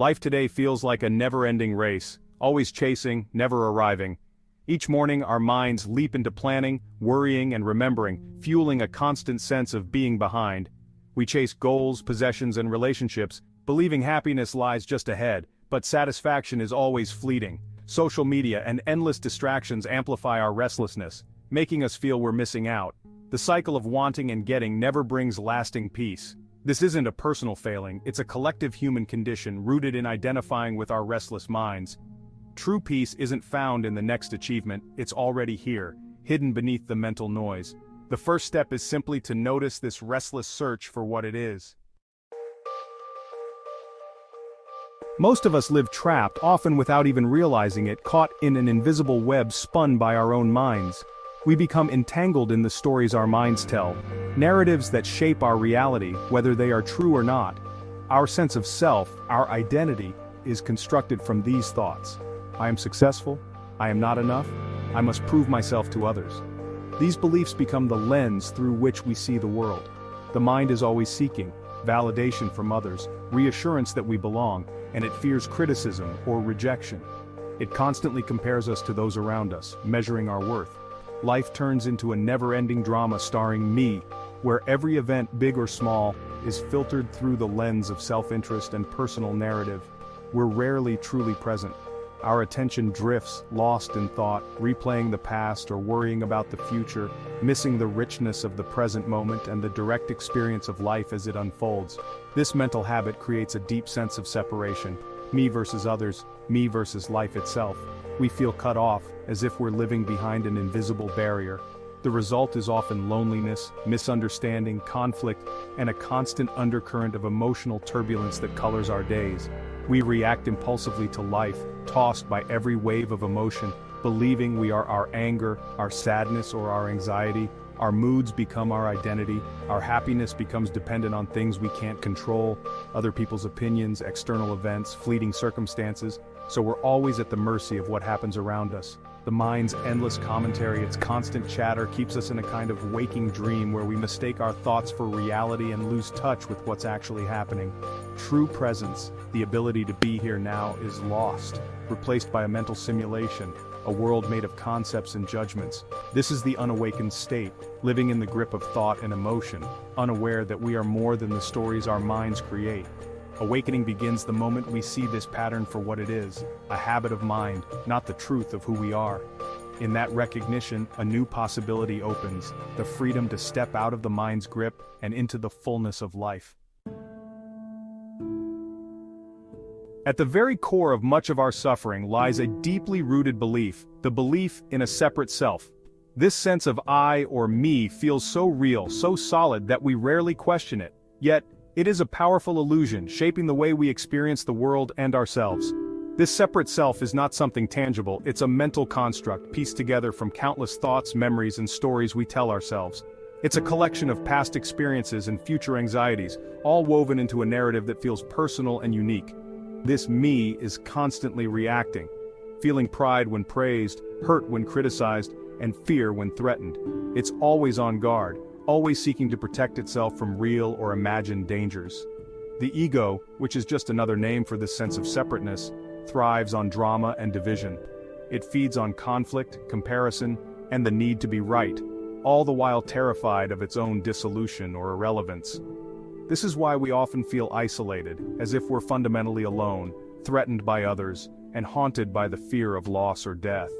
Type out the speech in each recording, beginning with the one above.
Life today feels like a never-ending race, always chasing, never arriving. Each morning our minds leap into planning, worrying and remembering, fueling a constant sense of being behind. We chase goals, possessions and relationships, believing happiness lies just ahead, but satisfaction is always fleeting. Social media and endless distractions amplify our restlessness, making us feel we're missing out. The cycle of wanting and getting never brings lasting peace. This isn't a personal failing, it's a collective human condition rooted in identifying with our restless minds. True peace isn't found in the next achievement, it's already here, hidden beneath the mental noise. The first step is simply to notice this restless search for what it is. Most of us live trapped, often without even realizing it, caught in an invisible web spun by our own minds. We become entangled in the stories our minds tell, narratives that shape our reality, whether they are true or not. Our sense of self, our identity, is constructed from these thoughts. I am successful, I am not enough, I must prove myself to others. These beliefs become the lens through which we see the world. The mind is always seeking validation from others, reassurance that we belong, and it fears criticism or rejection. It constantly compares us to those around us, measuring our worth. Life turns into a never-ending drama starring me, where every event, big or small, is filtered through the lens of self-interest and personal narrative. We're rarely truly present. Our attention drifts, lost in thought, replaying the past or worrying about the future, missing the richness of the present moment and the direct experience of life as it unfolds. This mental habit creates a deep sense of separation. Me versus others, me versus life itself. We feel cut off, as if we're living behind an invisible barrier. The result is often loneliness, misunderstanding, conflict, and a constant undercurrent of emotional turbulence that colors our days. We react impulsively to life, tossed by every wave of emotion, believing we are our anger, our sadness, or our anxiety. Our moods become our identity, our happiness becomes dependent on things we can't control, other people's opinions, external events, fleeting circumstances, so we're always at the mercy of what happens around us. The mind's endless commentary, its constant chatter keeps us in a kind of waking dream where we mistake our thoughts for reality and lose touch with what's actually happening. True presence, the ability to be here now, is lost, replaced by a mental simulation, a world made of concepts and judgments. This is the unawakened state, living in the grip of thought and emotion, unaware that we are more than the stories our minds create. Awakening begins the moment we see this pattern for what it is, a habit of mind, not the truth of who we are. In that recognition, a new possibility opens, the freedom to step out of the mind's grip and into the fullness of life. At the very core of much of our suffering lies a deeply rooted belief, the belief in a separate self. This sense of I or me feels so real, so solid that we rarely question it. Yet, it is a powerful illusion, shaping the way we experience the world and ourselves. This separate self is not something tangible, it's a mental construct pieced together from countless thoughts, memories, and stories we tell ourselves. It's a collection of past experiences and future anxieties, all woven into a narrative that feels personal and unique. This me is constantly reacting, feeling pride when praised, hurt when criticized, and fear when threatened. It's always on guard, always seeking to protect itself from real or imagined dangers. The ego, which is just another name for this sense of separateness, thrives on drama and division. It feeds on conflict, comparison, and the need to be right, all the while terrified of its own dissolution or irrelevance. This is why we often feel isolated, as if we're fundamentally alone, threatened by others, and haunted by the fear of loss or death.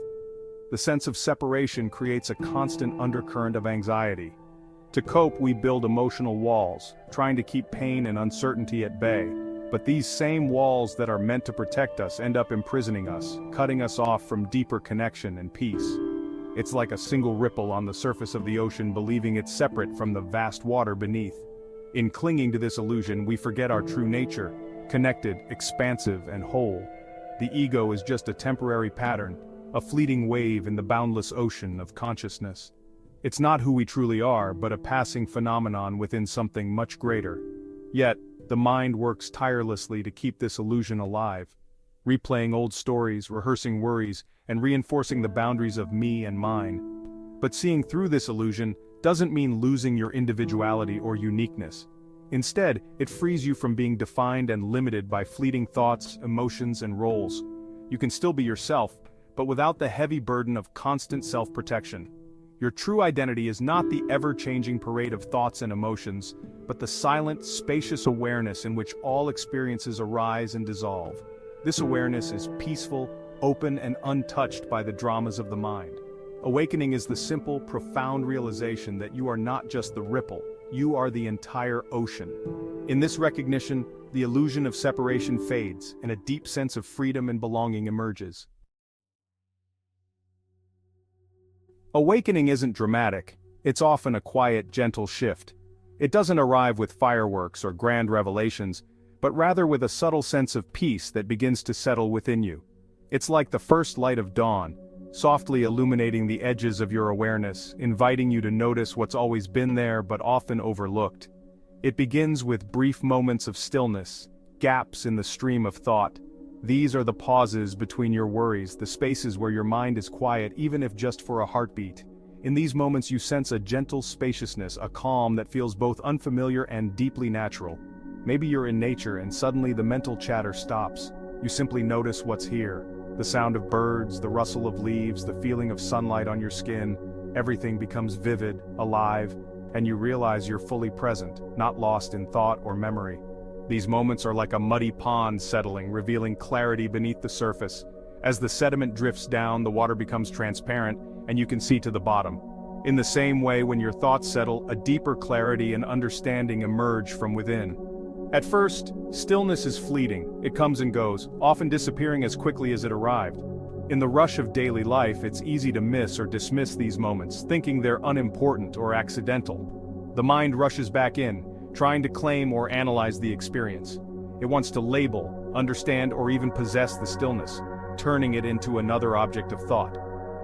The sense of separation creates a constant undercurrent of anxiety. To cope, we build emotional walls, trying to keep pain and uncertainty at bay. But these same walls that are meant to protect us end up imprisoning us, cutting us off from deeper connection and peace. It's like a single ripple on the surface of the ocean, believing it's separate from the vast water beneath. In clinging to this illusion, we forget our true nature, connected, expansive, and whole. The ego is just a temporary pattern, a fleeting wave in the boundless ocean of consciousness. It's not who we truly are, but a passing phenomenon within something much greater. Yet, the mind works tirelessly to keep this illusion alive, replaying old stories, rehearsing worries, and reinforcing the boundaries of me and mine. But seeing through this illusion doesn't mean losing your individuality or uniqueness. Instead, it frees you from being defined and limited by fleeting thoughts, emotions, and roles. You can still be yourself, but without the heavy burden of constant self-protection. Your true identity is not the ever-changing parade of thoughts and emotions, but the silent, spacious awareness in which all experiences arise and dissolve. This awareness is peaceful, open, and untouched by the dramas of the mind. Awakening is the simple, profound realization that you are not just the ripple, you are the entire ocean. In this recognition, the illusion of separation fades, and a deep sense of freedom and belonging emerges. Awakening isn't dramatic, it's often a quiet, gentle shift. It doesn't arrive with fireworks or grand revelations, but rather with a subtle sense of peace that begins to settle within you. It's like the first light of dawn, softly illuminating the edges of your awareness, inviting you to notice what's always been there but often overlooked. It begins with brief moments of stillness, gaps in the stream of thought. These are the pauses between your worries, the spaces where your mind is quiet even if just for a heartbeat. In these moments you sense a gentle spaciousness, a calm that feels both unfamiliar and deeply natural. Maybe you're in nature and suddenly the mental chatter stops. You simply notice what's here. The sound of birds, the rustle of leaves, the feeling of sunlight on your skin. Everything becomes vivid, alive, and you realize you're fully present, not lost in thought or memory. These moments are like a muddy pond settling, revealing clarity beneath the surface. As the sediment drifts down, the water becomes transparent, and you can see to the bottom. In the same way, when your thoughts settle, a deeper clarity and understanding emerge from within. At first, stillness is fleeting. It comes and goes, often disappearing as quickly as it arrived. In the rush of daily life, it's easy to miss or dismiss these moments, thinking they're unimportant or accidental. The mind rushes back in, trying to claim or analyze the experience. It wants to label, understand, or even possess the stillness, turning it into another object of thought.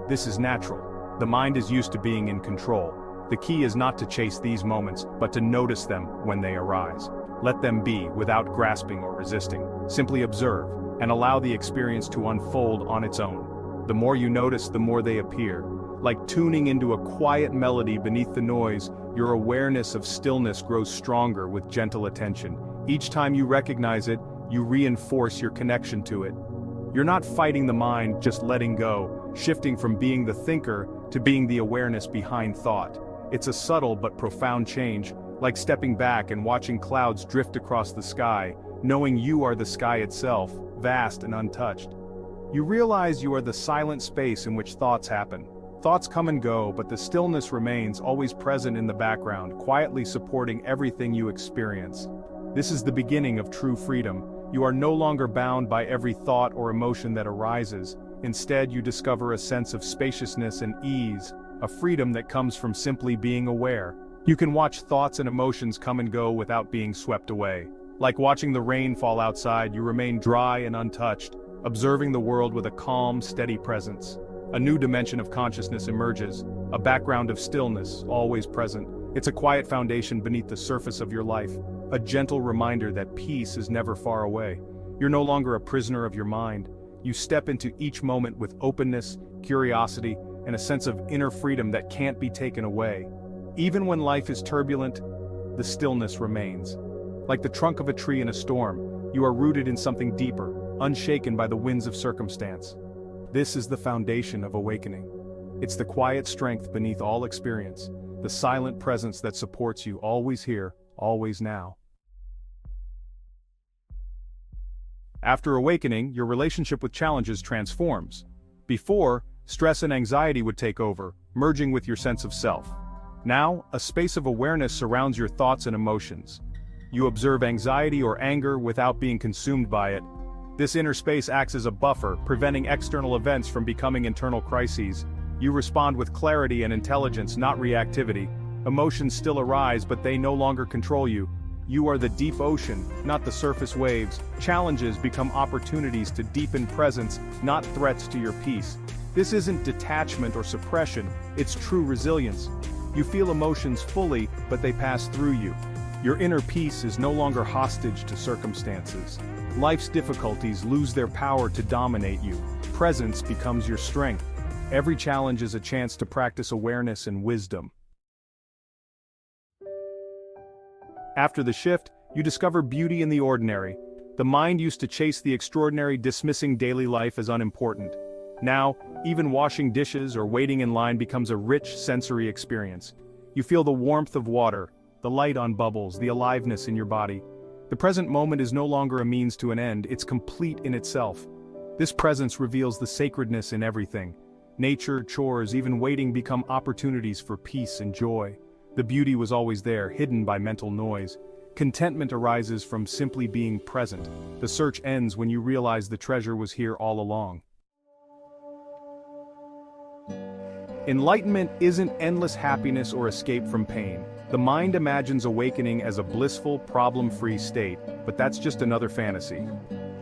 This is natural. The mind is used to being in control. The key is not to chase these moments, but to notice them when they arise. Let them be, without grasping or resisting. Simply observe, and allow the experience to unfold on its own. The more you notice, the more they appear. Like tuning into a quiet melody beneath the noise, your awareness of stillness grows stronger with gentle attention. Each time you recognize it, you reinforce your connection to it. You're not fighting the mind, just letting go, shifting from being the thinker to being the awareness behind thought. It's a subtle but profound change, like stepping back and watching clouds drift across the sky, knowing you are the sky itself, vast and untouched. You realize you are the silent space in which thoughts happen. Thoughts come and go, but the stillness remains, always present in the background, quietly supporting everything you experience. This is the beginning of true freedom. You are no longer bound by every thought or emotion that arises. Instead, you discover a sense of spaciousness and ease, a freedom that comes from simply being aware. You can watch thoughts and emotions come and go without being swept away. Like watching the rain fall outside, you remain dry and untouched, observing the world with a calm, steady presence. A new dimension of consciousness emerges, a background of stillness, always present. It's a quiet foundation beneath the surface of your life, a gentle reminder that peace is never far away. You're no longer a prisoner of your mind. You step into each moment with openness, curiosity, and a sense of inner freedom that can't be taken away. Even when life is turbulent, the stillness remains. Like the trunk of a tree in a storm, you are rooted in something deeper, unshaken by the winds of circumstance. This is the foundation of awakening. It's the quiet strength beneath all experience, the silent presence that supports you always here, always now. After awakening, your relationship with challenges transforms. Before, stress and anxiety would take over, merging with your sense of self. Now, a space of awareness surrounds your thoughts and emotions. You observe anxiety or anger without being consumed by it. This inner space acts as a buffer, preventing external events from becoming internal crises. You respond with clarity and intelligence, not reactivity. Emotions still arise, but they no longer control you. You are the deep ocean, not the surface waves. Challenges become opportunities to deepen presence, not threats to your peace. This isn't detachment or suppression, it's true resilience. You feel emotions fully, but they pass through you. Your inner peace is no longer hostage to circumstances. Life's difficulties lose their power to dominate you. Presence becomes your strength. Every challenge is a chance to practice awareness and wisdom. After the shift, you discover beauty in the ordinary. The mind used to chase the extraordinary, dismissing daily life as unimportant. Now, even washing dishes or waiting in line becomes a rich sensory experience. You feel the warmth of water, the light on bubbles, the aliveness in your body. The present moment is no longer a means to an end, it's complete in itself. This presence reveals the sacredness in everything. Nature, chores, even waiting become opportunities for peace and joy. The beauty was always there, hidden by mental noise. Contentment arises from simply being present. The search ends when you realize the treasure was here all along. Enlightenment isn't endless happiness or escape from pain. The mind imagines awakening as a blissful, problem-free state, but that's just another fantasy.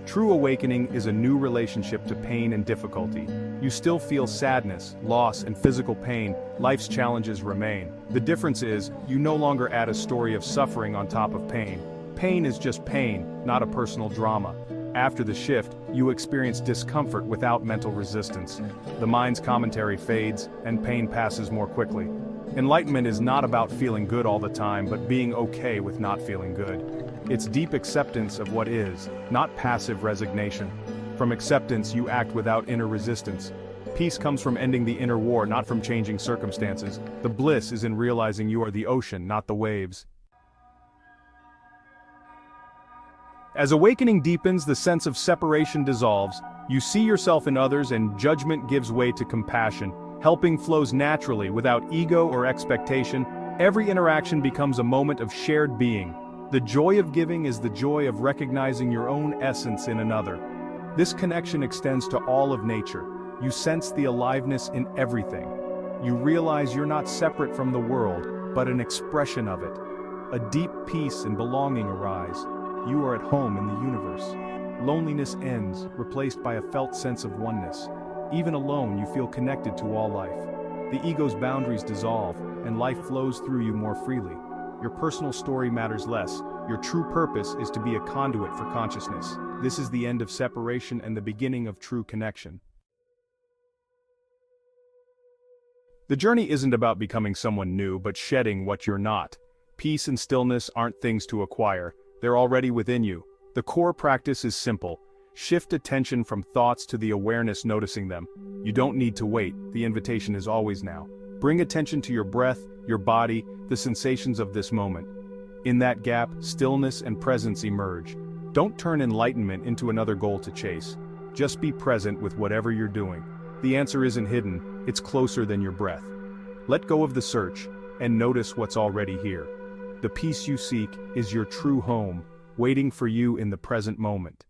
True awakening is a new relationship to pain and difficulty. You still feel sadness, loss, and physical pain. Life's challenges remain. The difference is, you no longer add a story of suffering on top of pain. Pain is just pain, not a personal drama. After the shift, you experience discomfort without mental resistance. The mind's commentary fades, and pain passes more quickly. Enlightenment is not about feeling good all the time, but being okay with not feeling good. It's deep acceptance of what is, not passive resignation. From acceptance, you act without inner resistance. Peace comes from ending the inner war, not from changing circumstances. The bliss is in realizing you are the ocean, not the waves. As awakening deepens, the sense of separation dissolves. You see yourself in others, and judgment gives way to compassion. Helping flows naturally, without ego or expectation. Every interaction becomes a moment of shared being. The joy of giving is the joy of recognizing your own essence in another. This connection extends to all of nature. You sense the aliveness in everything. You realize you're not separate from the world, but an expression of it. A deep peace and belonging arise. You are at home in the universe. Loneliness ends, replaced by a felt sense of oneness. Even alone, you feel connected to all life. The ego's boundaries dissolve, and life flows through you more freely. Your personal story matters less. Your true purpose is to be a conduit for consciousness. This is the end of separation and the beginning of true connection. The journey isn't about becoming someone new, but shedding what you're not. Peace and stillness aren't things to acquire. They're already within you. The core practice is simple. Shift attention from thoughts to the awareness noticing them. You don't need to wait. The invitation is always now. Bring attention to your breath, your body, the sensations of this moment. In that gap, stillness and presence emerge. Don't turn enlightenment into another goal to chase. Just be present with whatever you're doing. The answer isn't hidden, it's closer than your breath. Let go of the search, and notice what's already here. The peace you seek is your true home, waiting for you in the present moment.